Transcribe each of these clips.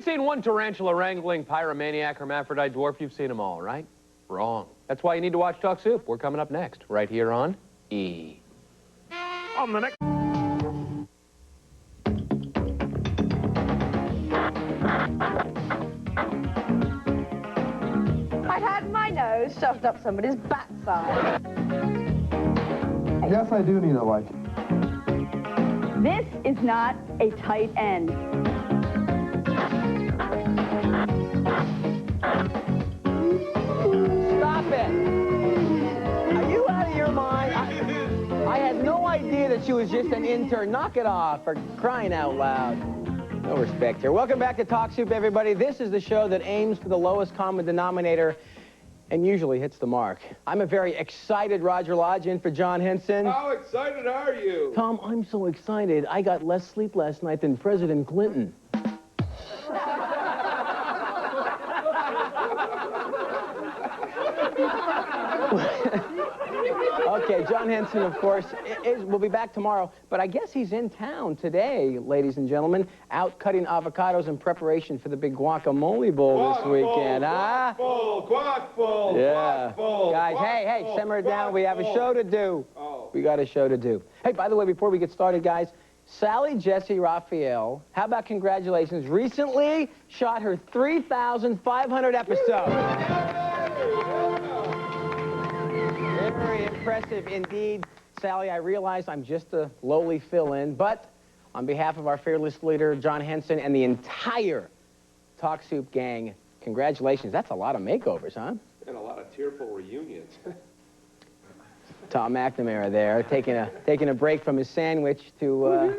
Seen one tarantula wrangling pyromaniac hermaphrodite dwarf, you've seen them all, right? Wrong. That's why you need to watch Talk Soup. We're coming up next, right here on E. On the next... I had my nose shoved up somebody's backside. Yes, I do need a life. This is not a tight end. Stop it! Are you out of your mind? I had no idea that she was just an intern. Knock it off, for crying out loud. No respect here. Welcome back to Talk Soup, everybody. This is the show that aims for the lowest common denominator and usually hits the mark. I'm a very excited Roger Lodge in for John Henson. How excited are you? Tom, I'm so excited. I got less sleep last night than President Clinton. Okay, John Henson, of course, will be back tomorrow, but I guess he's in town today, ladies and gentlemen, out cutting avocados in preparation for the big guacamole bowl this weekend. Guac bowl, yeah. guac bowl. Guys, hey, simmer it down. We have a show to do. Oh. We got a show to do. Hey, by the way, before we get started, guys, Sally Jesse Raphael, how about congratulations? Recently shot her 3,500 episode. Very impressive indeed. Sally, I realize I'm just a lowly fill-in, but on behalf of our fearless leader, John Henson, and the entire Talk Soup gang, congratulations. That's a lot of makeovers, huh? And a lot of tearful reunions. Tom McNamara there, taking a break from his sandwich to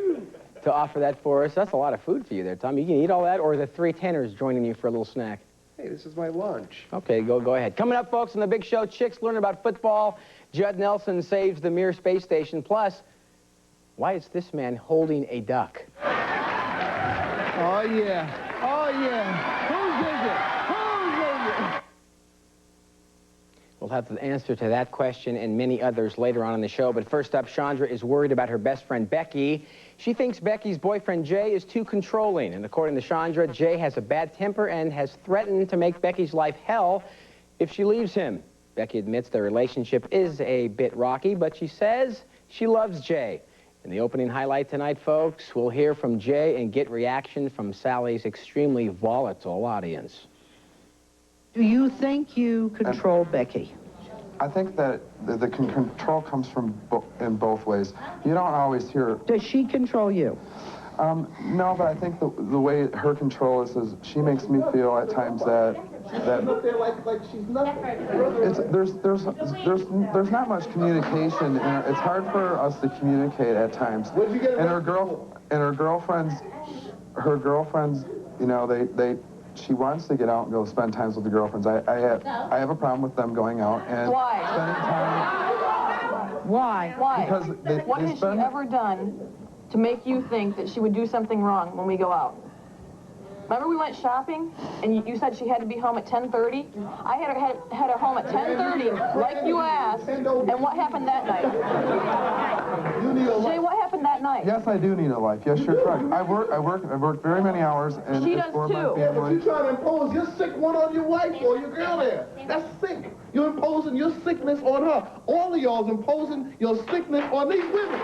offer that for us. That's a lot of food for you there, Tom. You can eat all that, or the three tenors joining you for a little snack? Hey, this is my lunch. Okay, go ahead. Coming up, folks, on the big show, chicks learn about football. Judd Nelson saves the Mir space station. Plus, why is this man holding a duck? Oh, yeah. Oh, yeah. Whose is it? We'll have the answer to that question and many others later on in the show. But first up, Chandra is worried about her best friend, Becky. She thinks Becky's boyfriend, Jay, is too controlling. And according to Chandra, Jay has a bad temper and has threatened to make Becky's life hell if she leaves him. Becky admits their relationship is a bit rocky, but she says she loves Jay. In the opening highlight tonight, folks, we'll hear from Jay and get reaction from Sally's extremely volatile audience. Do you think you control Becky? I think that the control comes from in both ways. You don't always hear... Does she control you? No, but I think the way her control is she makes me feel at times that like she's nothing. There's not much communication. And it's hard for us to communicate at times. And her girlfriends, you know, she wants to get out and go spend time with the girlfriends. I have a problem with them going out and spending time. Why? Why? Because What has she ever done to make you think that she would do something wrong when we go out? Remember we went shopping, and you said she had to be home at 10:30? I had her home at 10:30, like you asked, and what happened that night? Jay, what happened that night? Yes, I do need a life. Yes, you're correct. I work very many hours, and She it's does for my too. family. But you trying to impose your sick one on your wife or your girl there. That's sick. You're imposing your sickness on her. All of y'all's imposing your sickness on these women.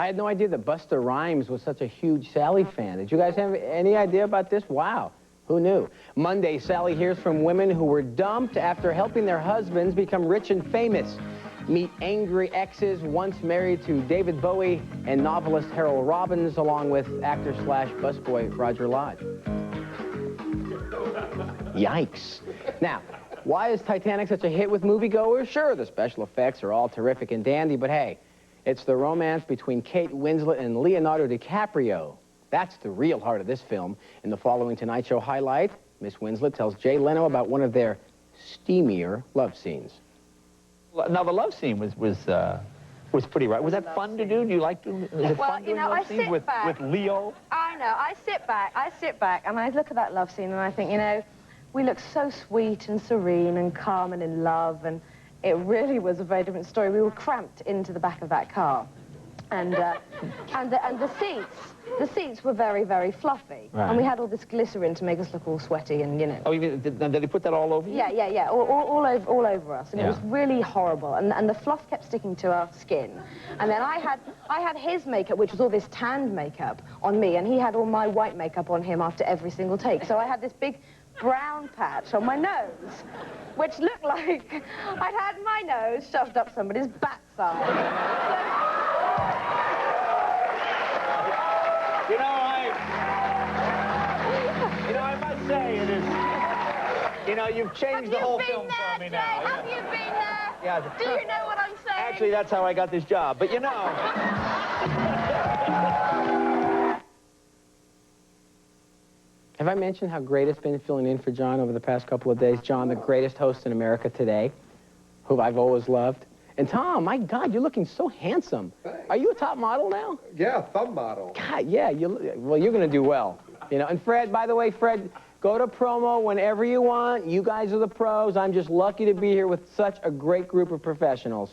I had no idea that Busta Rhymes was such a huge Sally fan. Did you guys have any idea about this? Wow. Who knew? Monday, Sally hears from women who were dumped after helping their husbands become rich and famous. Meet angry exes once married to David Bowie and novelist Harold Robbins, along with actor/busboy Roger Lodge. Yikes. Now, why is Titanic such a hit with moviegoers? Sure, the special effects are all terrific and dandy, but hey, it's the romance between Kate Winslet and Leonardo DiCaprio. That's the real heart of this film. In the following Tonight Show highlight, Miss Winslet tells Jay Leno about one of their steamier love scenes. Now, the love scene was pretty right. Was that fun to do? Do you like to? Is it fun doing love scenes with Leo? I know. I sit back, and I look at that love scene, and I think, you know, we look so sweet and serene and calm and in love, and it really was a very different story. We were cramped into the back of that car. And the seats were very, very fluffy. Right. And we had all this glycerin to make us look all sweaty and, you know. Oh, did they put that all over you? Yeah, all over us. And it was really horrible. And the fluff kept sticking to our skin. And then I had his makeup, which was all this tanned makeup on me, and he had all my white makeup on him after every single take. So I had this big brown patch on my nose, which looked like I'd had my nose shoved up somebody's backside. I must say it is, you've changed the whole film for me now. Have you been there? Yeah. Do you know what I'm saying? Actually, that's how I got this job, but Have I mentioned how great it's been filling in for John over the past couple of days? John, the greatest host in America today, who I've always loved. And Tom, my God, you're looking so handsome. Thanks. Are you a top model now? Yeah, thumb model. God, yeah, well, you're going to do well. And Fred, by the way, Fred, go to promo whenever you want. You guys are the pros. I'm just lucky to be here with such a great group of professionals.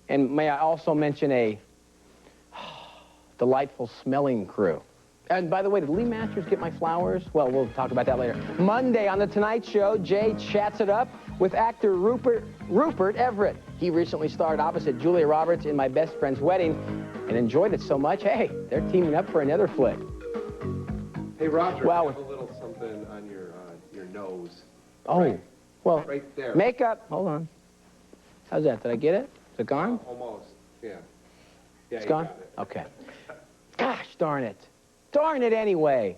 And may I also mention a delightful smelling crew. And by the way, did Lee Masters get my flowers? Well, we'll talk about that later. Monday on The Tonight Show, Jay chats it up with actor Rupert Everett. He recently starred opposite Julia Roberts in My Best Friend's Wedding and enjoyed it so much, hey, they're teaming up for another flick. Hey, Roger, Well, you have a little something on your nose. Oh, Right. well, Right there. makeup. Hold on. How's that? Did I get it? Is it gone? Almost, yeah. Yeah, It's you gone? got it. Okay. Gosh darn it. Darn it anyway.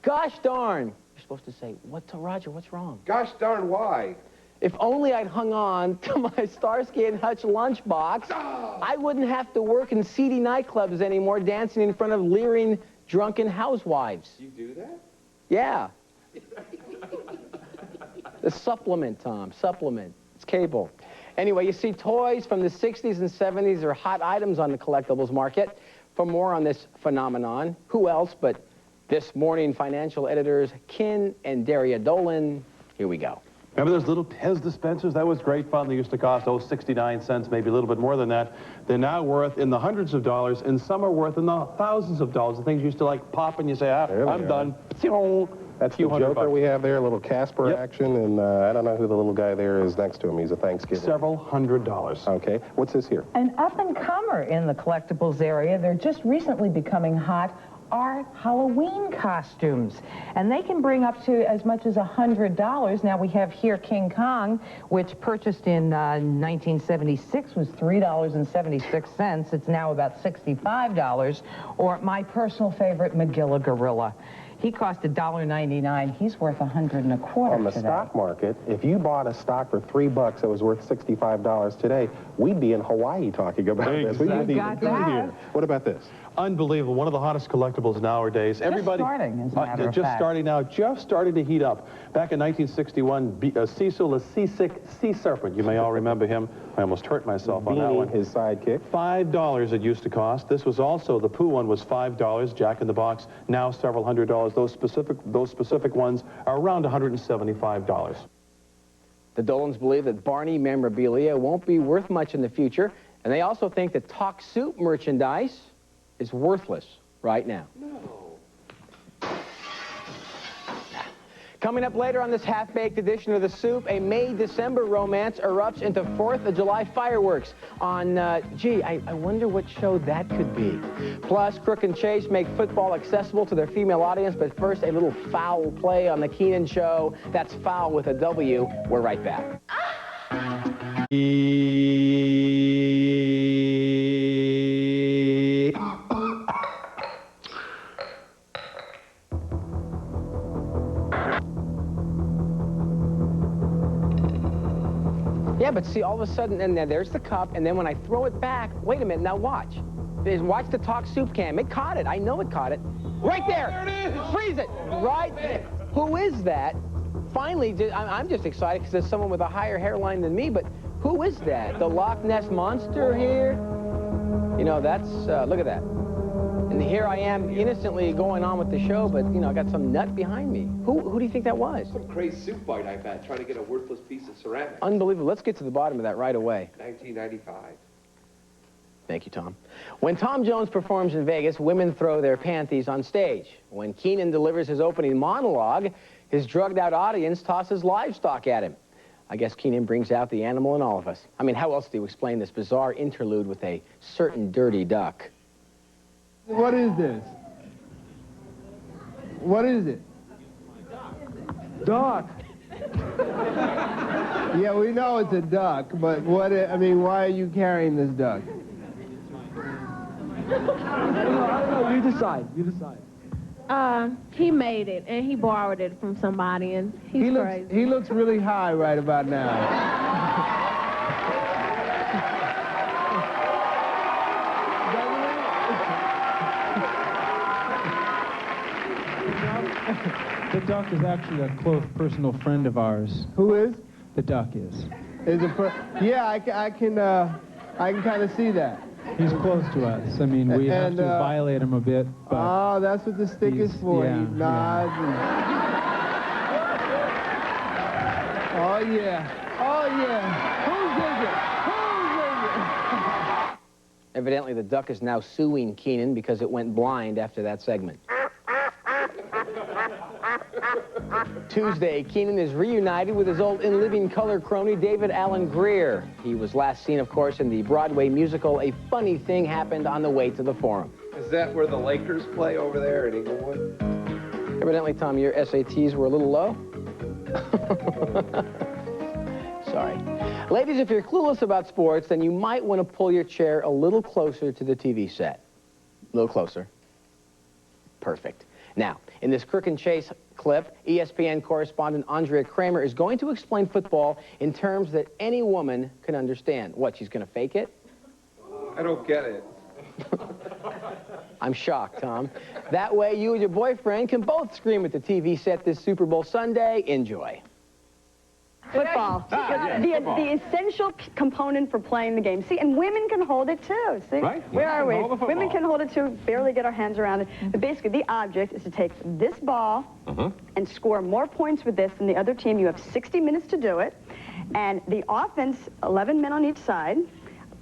Gosh darn. You're supposed to say, Roger, what's wrong? Gosh darn why? If only I'd hung on to my Starsky and Hutch lunchbox, I wouldn't have to work in seedy nightclubs anymore dancing in front of leering, drunken housewives. You do that? Yeah. The supplement, Tom, supplement. It's cable. Anyway, you see, toys from the 60s and 70s are hot items on the collectibles market. For more on this phenomenon, who else but This Morning financial editors Kin and Daria Dolan. Here we go. Remember those little Pez dispensers? That was great fun. They used to cost, 69 cents, maybe a little bit more than that. They're now worth in the hundreds of dollars, and some are worth in the thousands of dollars. The things you used to like pop and you say, I'm done. That's the Joker we have there, a little Casper action, and I don't know who the little guy there is next to him. He's a Thanksgiving. Several $100s. Okay. What's this here? An up-and-comer in the collectibles area. They're just recently becoming hot. Are Halloween costumes, and they can bring up to as much as $100. Now we have here King Kong, which purchased in 1976 was $3.76. It's now about $65. Or my personal favorite, Magilla Gorilla. He cost $1.99. He's worth $125 On the today. stock market, if you bought a stock for $3 that was worth $65 today, we'd be in Hawaii talking about this. We wouldn't even be here. What about this? Unbelievable. One of the hottest collectibles nowadays. Everybody, starting, as a matter of just fact. starting now, just starting to heat up. Back in 1961, Cecil the Seasick Sea Serpent. You may all remember him. I almost hurt myself on that one. His sidekick. $5 it used to cost. This was also, the Pooh one was $5. Jack in the Box, now several $100s. Those specific ones are around $175. The Dolans believe that Barney memorabilia won't be worth much in the future, and they also think that Talk Soup merchandise is worthless right now. No. Coming up later on this half-baked edition of The Soup, a May-December romance erupts into 4th of July fireworks on, gee, I wonder what show that could be. Plus, Crook and Chase make football accessible to their female audience, but first, a little foul play on The Keenan Show. That's foul with a W. We're right back. Yeah, but see, all of a sudden, and there's the cup, and then when I throw it back, wait a minute, now watch. Watch the Talk Soup cam. It caught it. I know it caught it. Right there. There it is. Freeze it. Right there. Who is that? Finally, I'm just excited because there's someone with a higher hairline than me, but who is that? The Loch Ness Monster here? You know, that's, look at that. And here I am innocently going on with the show, but, you know, I got some nut behind me. Who do you think that was? Some crazy soup bite, I bet, trying to get a worthless piece of ceramic. Unbelievable. Let's get to the bottom of that right away. 1995. Thank you, Tom. When Tom Jones performs in Vegas, women throw their panties on stage. When Keenan delivers his opening monologue, his drugged-out audience tosses livestock at him. I guess Keenan brings out the animal in all of us. I mean, how else do you explain this bizarre interlude with a certain dirty duck? What is this? What is it? Duck. Yeah, we know it's a duck, but what, I mean, why are you carrying this duck? I don't know, you decide, you decide. He made it, and he borrowed it from somebody, and he's crazy. He looks really high right about now. The duck is actually a close personal friend of ours. Who is? The duck is. Is it? Yeah, I can kind of see that. He's close to us. I mean, we have to violate him a bit. But oh, that's what the stick is for. Yeah, he nods. And... Oh yeah. Oh yeah. Who's it? Evidently, the duck is now suing Keenan because it went blind after that segment. Tuesday, Keenan is reunited with his old in-living color crony, David Alan Grier. He was last seen, of course, in the Broadway musical A Funny Thing Happened on the Way to the Forum. Is that where the Lakers play over there in Inglewood? Evidently, Tom, your SATs were a little low. Sorry. Ladies, if you're clueless about sports, then you might want to pull your chair a little closer to the TV set. A little closer. Perfect. Now, in this Crook and Chase clip, ESPN correspondent Andrea Kramer is going to explain football in terms that any woman can understand. What, she's going to fake it? I don't get it. I'm shocked, Tom. That way, you and your boyfriend can both scream at the TV set this Super Bowl Sunday. Enjoy. Football. The essential component for playing the game. See, and women can hold it too. See? Right. Where are we? Women can hold it too, barely get our hands around it. But basically, the object is to take this ball and score more points with this than the other team. You have 60 minutes to do it. And the offense, 11 men on each side.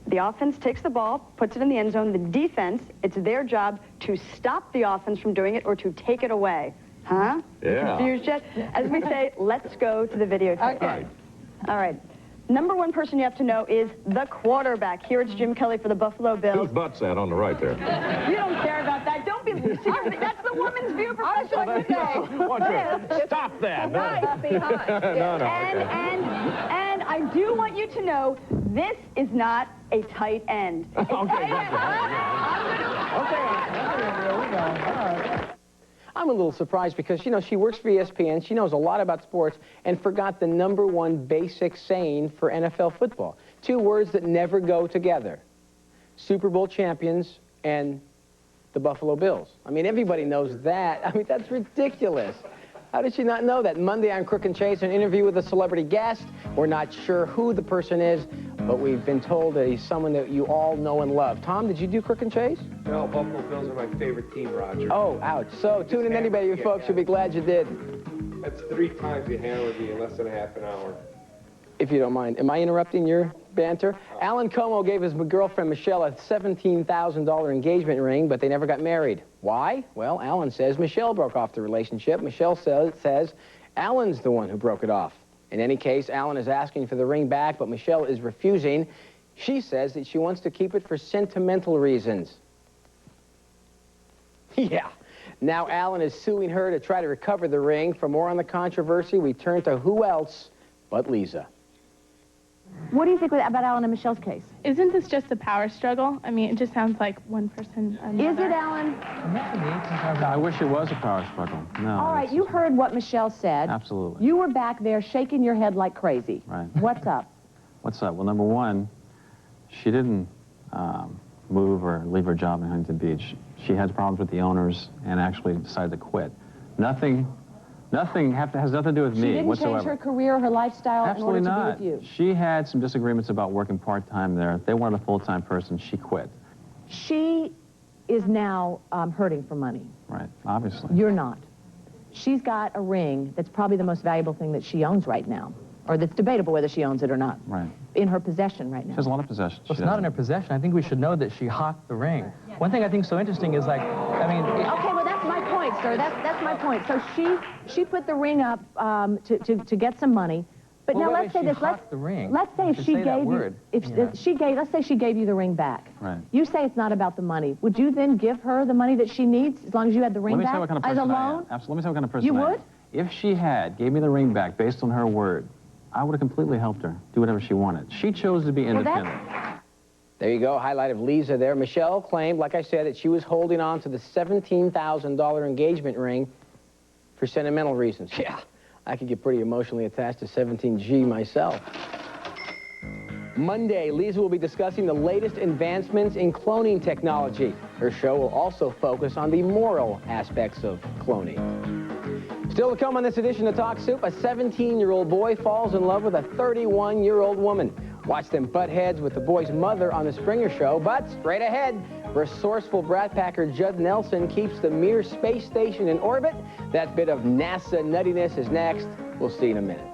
The offense takes the ball, puts it in the end zone. The defense, it's their job to stop the offense from doing it or to take it away. Huh? Yeah. Confused yet? As we say, let's go to the videotape. Okay. All right. Number one person you have to know is the quarterback. Here it's Jim Kelly for the Buffalo Bills. Whose butt's that on the right there? You don't care about that. Don't be... That's the woman's view, Professor. Stop that. Nice, behind. No. And I do want you to know, this is not a tight end. I'm a little surprised because, you know, she works for ESPN, she knows a lot about sports, and forgot the #1 basic saying for NFL football. 2 words that never go together. Super Bowl champions and the Buffalo Bills. I mean, everybody knows that. I mean, that's ridiculous. How did she not know that? Monday on Crook and Chase, an interview with a celebrity guest. We're not sure who the person is, but we've been told that he's someone that you all know and love. Tom, did you do Crook and Chase? No, Buffalo Bills are my favorite team, Roger. Oh, ouch. So tune in anybody, you folks should be glad you did. That's 3 times you hammered me in less than a half an hour. If you don't mind. Am I interrupting your banter? Alan Como gave his girlfriend Michelle a $17,000 engagement ring, but they never got married. Why? Well, Alan says Michelle broke off the relationship. Michelle says Alan's the one who broke it off. In any case, Alan is asking for the ring back, but Michelle is refusing. She says that she wants to keep it for sentimental reasons. Yeah. Now Alan is suing her to try to recover the ring. For more on the controversy, we turn to who else but Lisa. What do you think about Alan and Michelle's case? Isn't this just a power struggle? I mean, it just sounds like one person another. Is it, Alan? I wish it was a power struggle. No. All right, you heard what Michelle said. Absolutely. You were back there shaking your head like crazy. Right. What's up? What's up? Well, number 1, she didn't move or leave her job in Huntington Beach. She had problems with the owners and actually decided to quit. Nothing has nothing to do with me whatsoever. She didn't change her career, her lifestyle Absolutely in order not. to be with you. She had some disagreements about working part-time there. They wanted a full-time person. She quit. She is now hurting for money. Right, obviously. You're not. She's got a ring that's probably the most valuable thing that she owns right now. or that's debatable whether she owns it or not. Right. In her possession right She now. has a lot of possessions. Well, it's not in her possession. I think we should know that she hawked the ring. One thing I think is so interesting is, like, I mean... Okay, well, that's my point, sir. That's my point. So she put the ring up to get some money. But Well, now wait, let's say she this. hawked the ring. Let's say if she gave you, let's say she gave you the ring back. Right. You say it's not about the money. Would you then give her the money that she needs as long as you had the ring Let me back tell you what kind of as person a I am. loan? Absolutely. Let me tell you what kind of person You I am. would? If she gave me the ring back based on her word, I would have completely helped her do whatever she wanted. She chose to be independent. There you go, highlight of Lisa there. Michelle claimed, like I said, that she was holding on to the $17,000 engagement ring for sentimental reasons. Yeah, I could get pretty emotionally attached to 17G myself. Monday, Lisa will be discussing the latest advancements in cloning technology. Her show will also focus on the moral aspects of cloning. Still to come on this edition of Talk Soup, a 17-year-old boy falls in love with a 31-year-old woman. Watch them butt heads with the boy's mother on the Springer Show, but straight ahead, resourceful brat packer Judd Nelson keeps the Mir space station in orbit. That bit of NASA nuttiness is next. We'll see in a minute.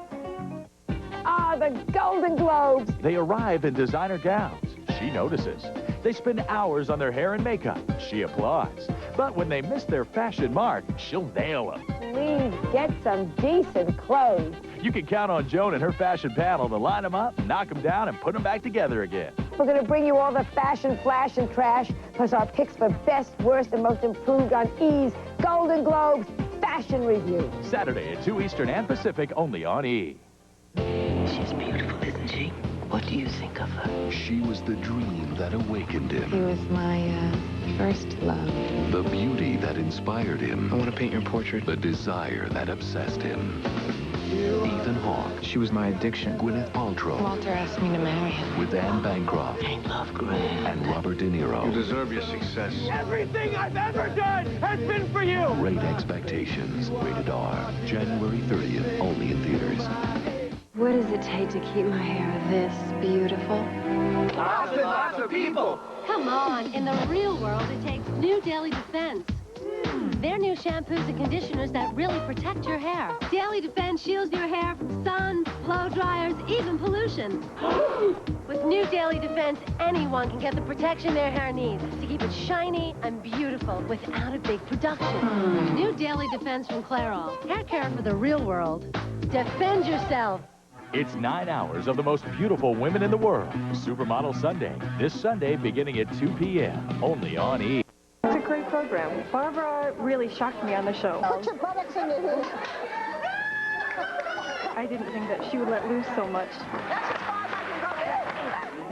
Ah, the Golden Globes. They arrive in designer gowns. She notices. They spend hours on their hair and makeup. She applauds. But when they miss their fashion mark, she'll nail them. Please get some decent clothes. You can count on Joan and her fashion panel to line them up, knock them down, and put them back together again. We're going to bring you all the fashion, flash, and trash, plus our picks for best, worst, and most improved on E's Golden Globes Fashion Review. Saturday at 2 Eastern and Pacific, only on E! She's beautiful, isn't she? What do you think of her? She was the dream that awakened him. He was my first love. The beauty that inspired him. I want to paint your portrait. The desire that obsessed him. Ethan Hawke. She was my addiction. Gwyneth Paltrow. Walter asked me to marry him. With Anne Bancroft. I love Grier. And Robert De Niro. You deserve your success. Everything I've ever done has been for you! Great Expectations. Rated R. January 30th. Only in theaters. What does it take to keep my hair this beautiful? Lots of people. Come on, in the real world, it takes New Daily Defense. They're new shampoos and conditioners that really protect your hair. Daily Defense shields your hair from sun, blow dryers, even pollution. With New Daily Defense, anyone can get the protection their hair needs to keep it shiny and beautiful without a big production. New Daily Defense from Clairol. Hair care for the real world. Defend yourself. It's 9 hours of the most beautiful women in the world. Supermodel Sunday. This Sunday beginning at 2 p.m. Only on E! It's a great program. Barbara really shocked me on the show. Put your buttocks in your heels. I didn't think that she would let loose so much.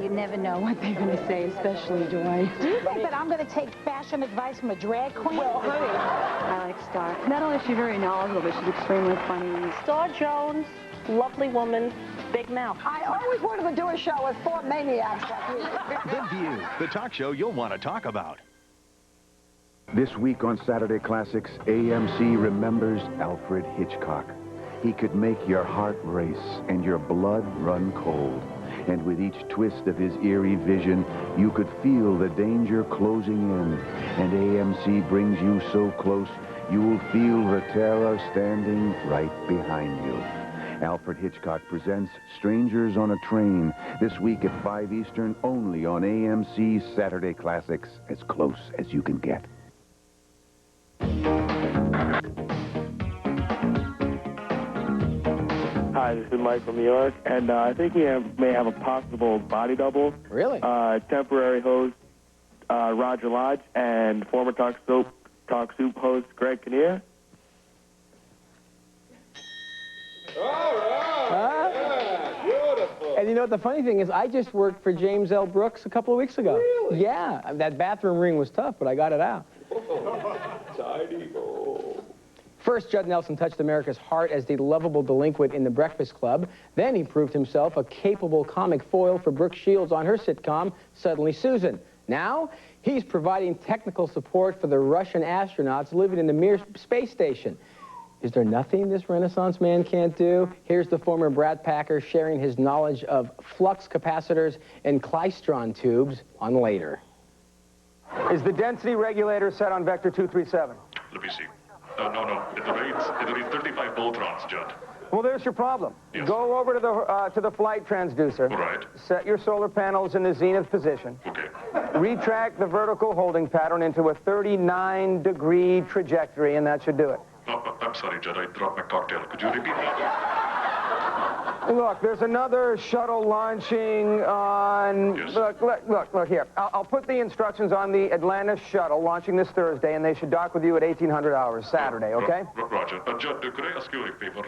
You never know what they're going to say, especially Joy. Do you think that I'm going to take fashion advice from a drag queen? Well, honey, I like Star. Not only is she very knowledgeable, but she's extremely funny. Star Jones, lovely woman, big mouth. I always wanted to do a show with 4 maniacs like you. The View, the talk show you'll want to talk about. This week on Saturday Classics, AMC remembers Alfred Hitchcock. He could make your heart race and your blood run cold. And with each twist of his eerie vision, you could feel the danger closing in. And AMC brings you so close, you will feel the terror standing right behind you. Alfred Hitchcock presents Strangers on a Train this week at 5 Eastern, only on AMC's Saturday Classics, as close as you can get. Hi, this is Mike from New York, and I think we may have a possible body double. Really? Temporary host Roger Lodge and former Talk Soup host Greg Kinnear. All right. Yeah, beautiful. And you know what the funny thing is, I just worked for James L. Brooks a couple of weeks ago. Really? Yeah, that bathroom ring was tough, but I got it out. Tidy ho. First, Judd Nelson touched America's heart as the lovable delinquent in The Breakfast Club. Then he proved himself a capable comic foil for Brooke Shields on her sitcom, Suddenly Susan. Now, he's providing technical support for the Russian astronauts living in the Mir space station. Is there nothing this Renaissance man can't do? Here's the former brat packer sharing his knowledge of flux capacitors and klystron tubes on Later. Is the density regulator set on vector 237? Let me see. No. It'll read 35 voltrons, Judd. Well, there's your problem. Yes. Go over to the flight transducer. Right. Set your solar panels in the zenith position. Okay. Retract the vertical holding pattern into a 39-degree trajectory, and that should do it. I'm sorry, Judd. I dropped my cocktail. Could you repeat that? Look, there's another shuttle launching on... Yes. Look here. I'll put the instructions on the Atlantis shuttle launching this Thursday, and they should dock with you at 1800 hours Saturday, okay? Roger. Judd, could I ask you a favor?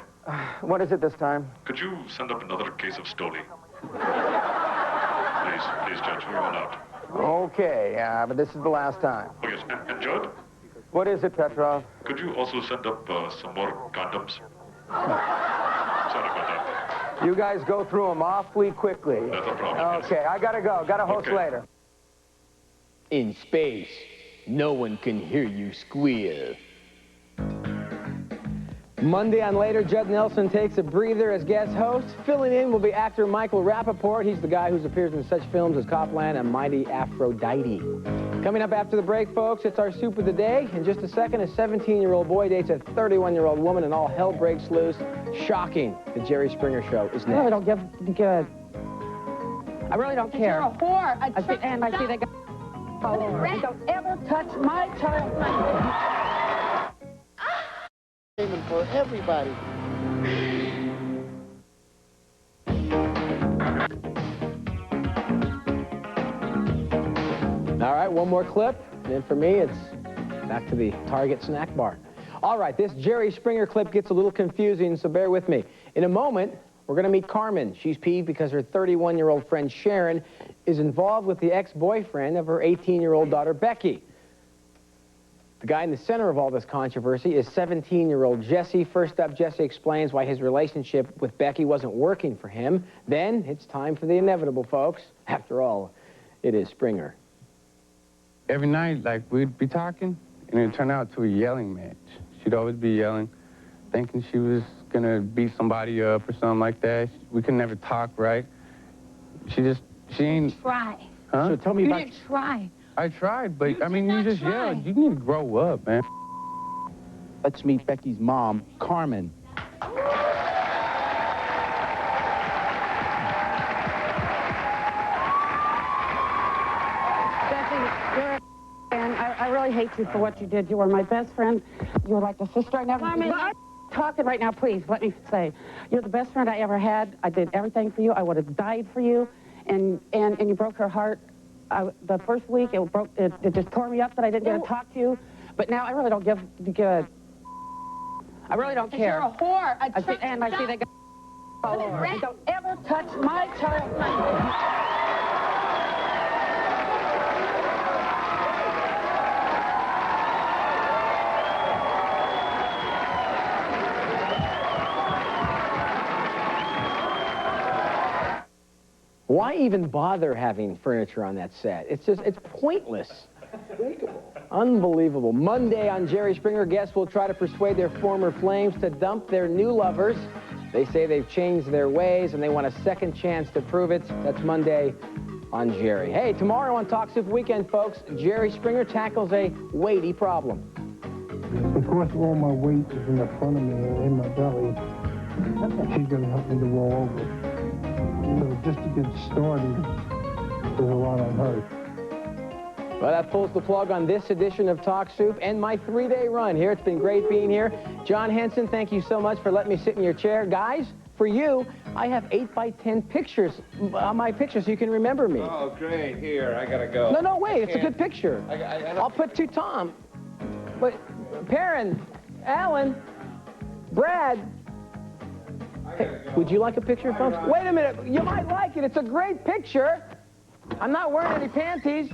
What is it this time? Could you send up another case of Stoli? Please, Judge, we're all out. Okay, but this is the last time. Oh, yes. And Judd? What is it, Petrov? Could you also send up some more condoms? Sorry about that. You guys go through them awfully quickly. That's a problem. Okay, I gotta go. Gotta host later. In space, no one can hear you squeal. Monday on Later, Judd Nelson takes a breather as guest host. Filling in will be actor Michael Rappaport. He's the guy who's appeared in such films as Copland and Mighty Aphrodite. Coming up after the break, folks, it's our soup of the day. In just a second, a 17-year-old boy dates a 31-year-old woman and all hell breaks loose. Shocking. The Jerry Springer Show is next. I really don't give a good. I really don't care. You're a whore. I see they got. Don't ever touch my child. Aiming for everybody. All right, one more clip. And then for me, it's back to the Target snack bar. All right, this Jerry Springer clip gets a little confusing, so bear with me. In a moment, we're going to meet Carmen. She's peeved because her 31-year-old friend Sharon is involved with the ex-boyfriend of her 18-year-old daughter Becky. The guy in the center of all this controversy is 17-year-old Jesse. First up, Jesse explains why his relationship with Becky wasn't working for him. Then it's time for the inevitable, folks. After all, it is Springer. Every night, like, we'd be talking, and it'd turn out to a yelling match. She'd always be yelling, thinking she was gonna beat somebody up or something like that. We could never talk right. She ain't... Try. Huh? So tell me about... You didn't try. I tried, but, I mean, you just yelled. You need to grow up, man. Let's meet Becky's mom, Carmen. And I really hate you for what you did. You were my best friend. You were like a sister I never... I'm talking right now, please. Let me say. You're the best friend I ever had. I did everything for you. I would have died for you. And you broke her heart. The first week, it just tore me up that I didn't get to talk to you. But now I really don't give a good... I really don't care. You're a whore. I see they got... Don't ever touch my child. Why even bother having furniture on that set? It's pointless. Unbelievable. Monday on Jerry Springer, guests will try to persuade their former flames to dump their new lovers. They say they've changed their ways and they want a second chance to prove it. That's Monday on Jerry. Hey, tomorrow on Talk Soup Weekend, folks, Jerry Springer tackles a weighty problem. Because all my weight is in the front of me and in my belly, she's going to help me to roll over. So just to get started, there's a lot on her. Well, that pulls the plug on this edition of Talk Soup and my 3-day run here. It's been great being here. John Henson, thank you so much for letting me sit in your chair. Guys, for you, I have 8x10 pictures on my picture so you can remember me. Oh, great. Here, I gotta go. No, wait. It's a good picture. I'll put to Tom. But Perrin, Alan, Brad. Hey, would you like a picture, folks? Wait a minute. You might like it. It's a great picture. I'm not wearing any panties.